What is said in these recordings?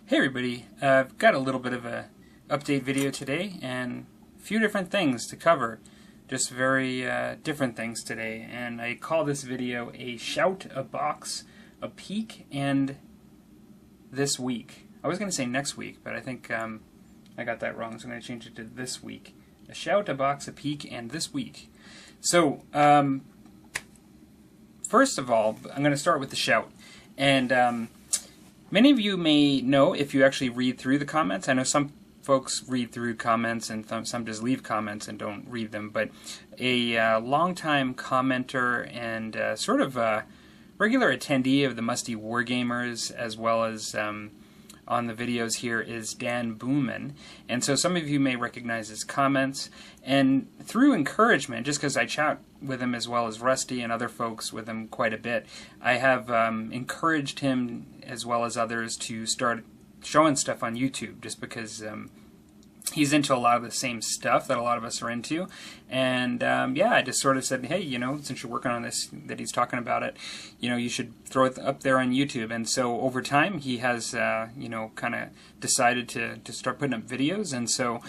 Hey everybody, I've got a little bit of a update video today and a few different things to cover. Just very different things today, and I call this video a shout, a box, a peek, and this week. I was going to say next week, but I think I got that wrong, so I'm going to change it to this week. A shout, a box, a peek, and this week. So, first of all, I'm going to start with the shout. And many of you may know if you actually read through the comments. I know some folks read through comments and some just leave comments and don't read them, but a longtime commenter and sort of a regular attendee of the Musty Wargamers, as well as on the videos here, is Dan Buman. And so some of you may recognize his comments, and through encouragement, just because I chat with him as well as Rusty and other folks with him quite a bit, I have encouraged him as well as others to start showing stuff on YouTube, just because he's into a lot of the same stuff that a lot of us are into. And yeah, I just sort of said, hey, you know, since you're working on this, that he's talking about it, you know, you should throw it up there on YouTube. And so over time, he has, you know, kind of decided to start putting up videos. And so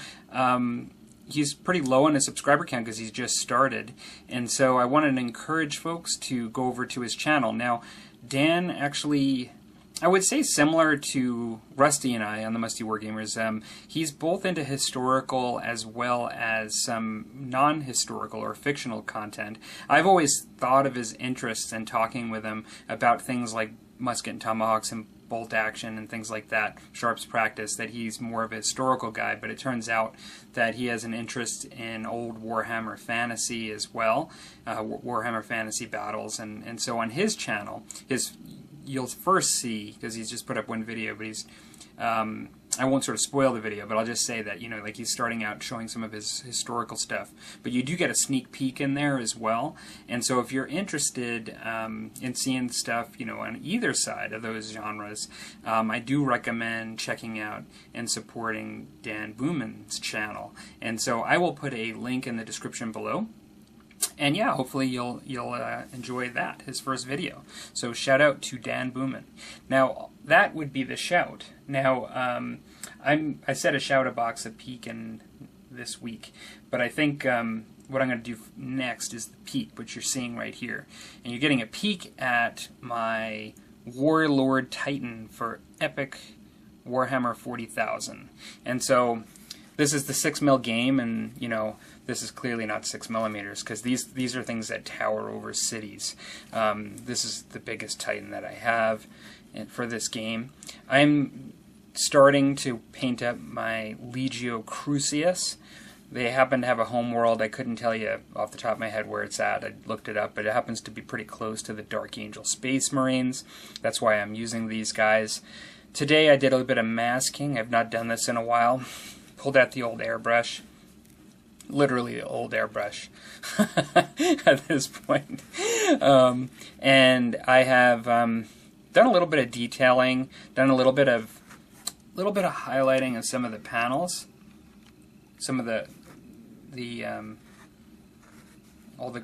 he's pretty low on his subscriber count because he's just started. And so I wanted to encourage folks to go over to his channel. Now, Dan actually, I would say similar to Rusty and I on the Musty Wargamers, he's both into historical as well as some non-historical or fictional content. I've always thought of his interests and talking with him about things like musket and tomahawks and bolt action and things like that, sharps practice, that he's more of a historical guy, but it turns out that he has an interest in old Warhammer fantasy as well, Warhammer fantasy battles, and so on his channel, you'll first see, because he's just put up one video, but he's, I won't sort of spoil the video, but I'll just say that, you know, like he's starting out showing some of his historical stuff. But you do get a sneak peek in there as well. And so if you're interested in seeing stuff, you know, on either side of those genres, I do recommend checking out and supporting Dan Buman's channel. And so I will put a link in the description below. And yeah, hopefully you'll enjoy that, his first video. So shout out to Dan Buman. Now that would be the shout. Now I said a shout, a box, a peek, and this week, but I think what I'm going to do next is the peek, which you're seeing right here, and you're getting a peek at my Warlord Titan for Epic Warhammer 40,000. And so this is the 6mm game, and you know, this is clearly not 6mm because these are things that tower over cities. This is the biggest Titan that I have for this game. I'm starting to paint up my Legio Crucius. They happen to have a home world. I couldn't tell you off the top of my head where it's at. I looked it up, but it happens to be pretty close to the Dark Angel Space Marines. That's why I'm using these guys. Today I did a little bit of masking. I've not done this in a while. Pulled out the old airbrush. Literally old airbrush at this point. And I have done a little bit of detailing, done a little bit of highlighting of some of the panels, some of the all the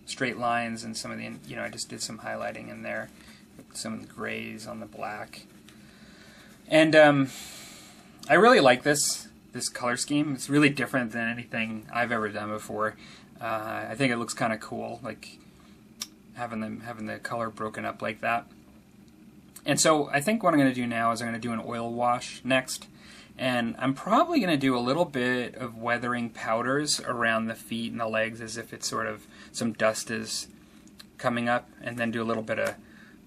straight lines, and some of the, you know, I just did some highlighting in there, some of the grays on the black. And I really like this color scheme. It's really different than anything I've ever done before. I think it looks kind of cool, like having the color broken up like that. And so I think what I'm going to do now is I'm going to do an oil wash next, and I'm probably going to do a little bit of weathering powders around the feet and the legs, as if it's sort of some dust is coming up, and then do a little bit of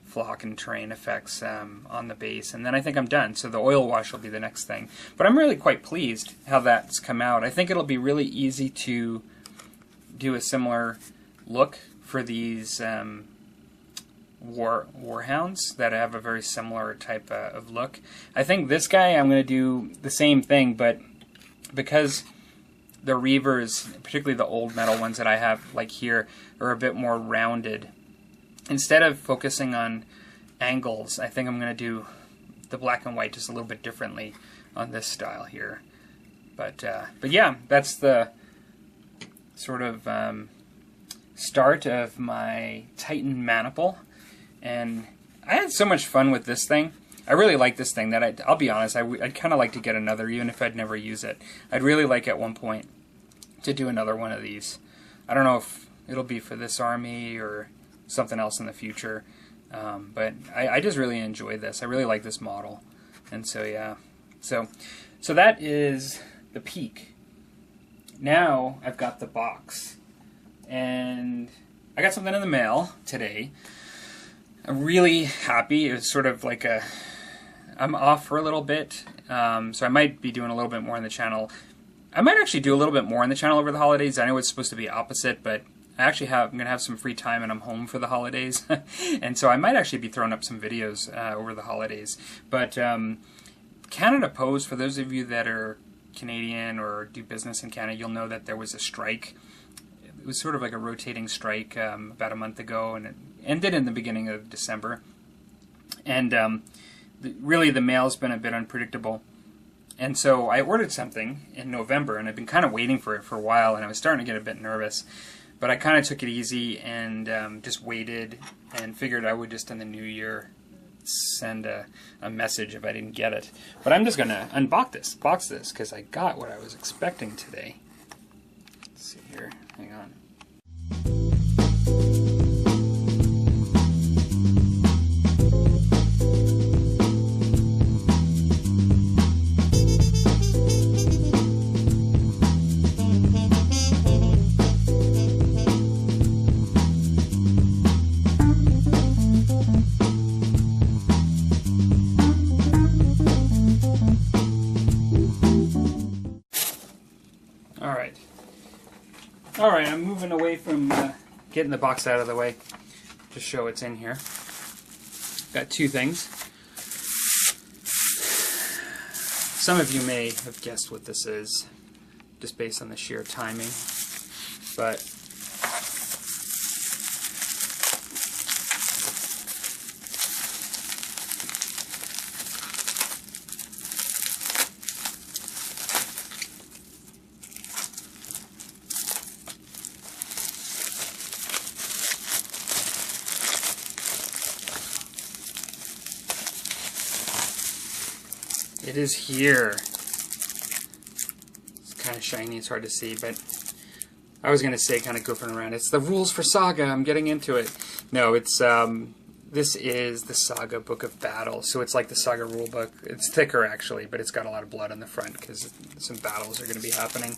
flock and terrain effects on the base, and then I think I'm done. So the oil wash will be the next thing. But I'm really quite pleased how that's come out. I think it'll be really easy to do a similar look for these warhounds that have a very similar type of look. I think this guy, I'm going to do the same thing, but because the Reavers, particularly the old metal ones that I have like here, are a bit more rounded, instead of focusing on angles, I think I'm going to do the black and white just a little bit differently on this style here. But yeah, that's the sort of start of my Titan maniple. And I had so much fun with this thing. I really like this thing. I'll be honest, I'd kind of like to get another, even if I'd never use it. I'd really like at one point to do another one of these. I don't know if it'll be for this army or something else in the future, but I just really enjoy this. I really like this model, and so yeah. So that is the Peak. Now I've got the box, and I got something in the mail today. I'm really happy. It was sort of like I'm off for a little bit, so I might be doing a little bit more on the channel. I might actually do a little bit more on the channel over the holidays. I know it's supposed to be opposite, but I'm going to have some free time and I'm home for the holidays. And so I might actually be throwing up some videos over the holidays. But Canada Post, for those of you that are Canadian or do business in Canada, you'll know that there was a strike. It was sort of like a rotating strike about a month ago, and it ended in the beginning of December. And really the mail's been a bit unpredictable. And so I ordered something in November, and I've been kind of waiting for it for a while, and I was starting to get a bit nervous. But I kind of took it easy and just waited and figured I would just in the new year send a message if I didn't get it. But I'm just going to box this, because I got what I was expecting today. Let's see here. Hang on. Alright, I'm moving away from getting the box out of the way to show what's in here. Got two things. Some of you may have guessed what this is, just based on the sheer timing, but it is here. It's kind of shiny, it's hard to see, but I was going to say, kind of goofing around, it's the rules for Saga. I'm getting into it. No, it's this is the Saga Book of Battle, so it's like the Saga rulebook. It's thicker actually, but it's got a lot of blood on the front because some battles are going to be happening.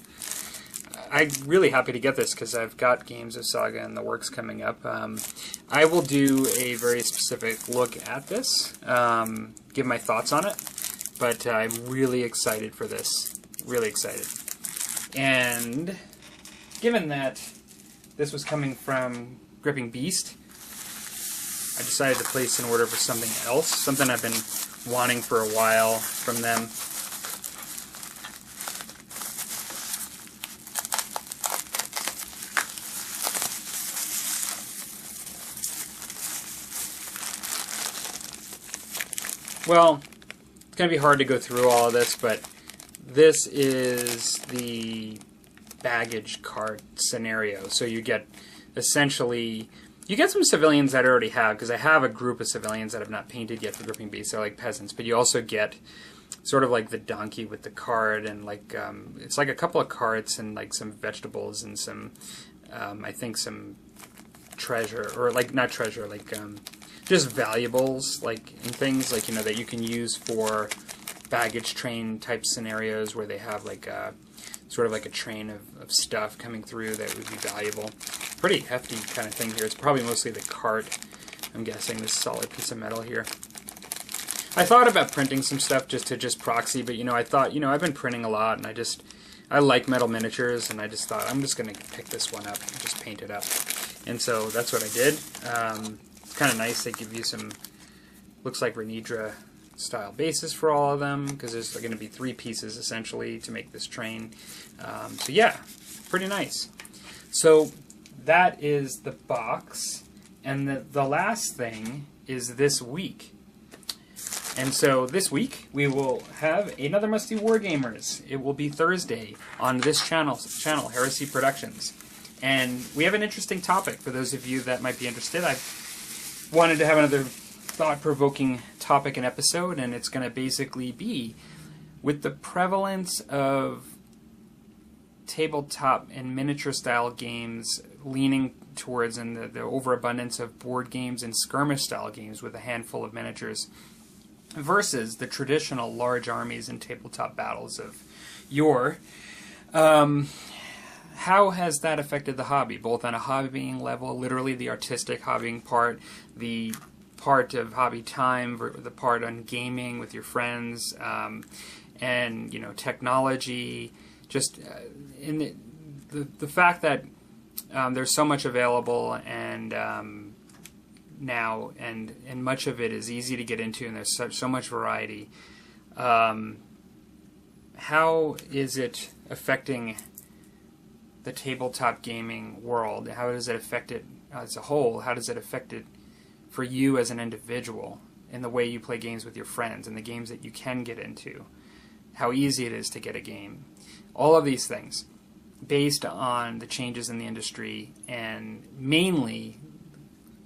I'm really happy to get this because I've got games of Saga in the works coming up. I will do a very specific look at this, give my thoughts on it. But I'm really excited for this. Really excited. And given that this was coming from Gripping Beast, I decided to place an order for something else. Something I've been wanting for a while from them. Well, going to be hard to go through all of this, but this is the baggage cart scenario. So you get essentially, you get some civilians that I already have, because I have a group of civilians that have not painted yet for Gripping Beasts. They're like peasants, but you also get sort of like the donkey with the cart, and like it's like a couple of carts and like some vegetables and some I think some treasure, or like not treasure, like just valuables, like, and things like, you know, that you can use for baggage train type scenarios where they have like a sort of like a train of stuff coming through that would be valuable. Pretty hefty kind of thing here. It's probably mostly the cart, I'm guessing, this solid piece of metal here. I thought about printing some stuff just to proxy, but you know, I thought, you know, I've been printing a lot, and I like metal miniatures, and I just thought I'm just going to pick this one up and just paint it up. And so that's what I did. Kind of nice. They give you some, looks like Renidra style bases for all of them, because there's going to be 3 pieces essentially to make this train. So yeah, pretty nice. So that is the box, and the last thing is this week. And so this week we will have another Musty Wargamers. It will be Thursday on this channel, Heresy Productions. And we have an interesting topic for those of you that might be interested. I wanted to have another thought-provoking topic and episode, and it's going to basically be with the prevalence of tabletop and miniature-style games leaning towards, and the overabundance of board games and skirmish-style games with a handful of miniatures versus the traditional large armies and tabletop battles of yore. How has that affected the hobby, both on a hobbying level, literally the artistic hobbying part, the part of hobby time, the part on gaming with your friends, and technology, just in the fact that there's so much available and now, and much of it is easy to get into, and there's so much variety. How is it affecting the tabletop gaming world? How does it affect it as a whole? How does it affect it for you as an individual in the way you play games with your friends and the games that you can get into? How easy it is to get a game? All of these things based on the changes in the industry, and mainly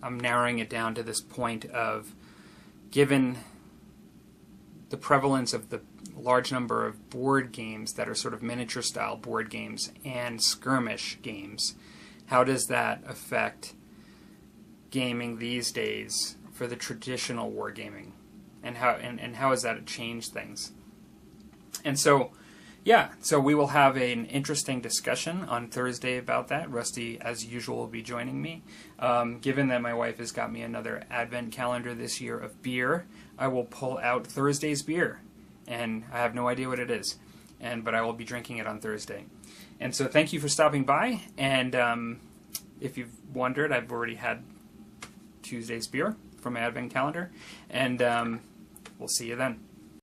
I'm narrowing it down to this point of, given the prevalence of the large number of board games that are sort of miniature style board games and skirmish games, how does that affect gaming these days for the traditional wargaming, and how has that changed things? And so we will have an interesting discussion on Thursday about that. Rusty, as usual, will be joining me. Given that my wife has got me another advent calendar this year of beer, I will pull out Thursday's beer, and I have no idea what it is, but I will be drinking it on Thursday. And so thank you for stopping by, and if you've wondered, I've already had Tuesday's beer from my advent calendar, and we'll see you then.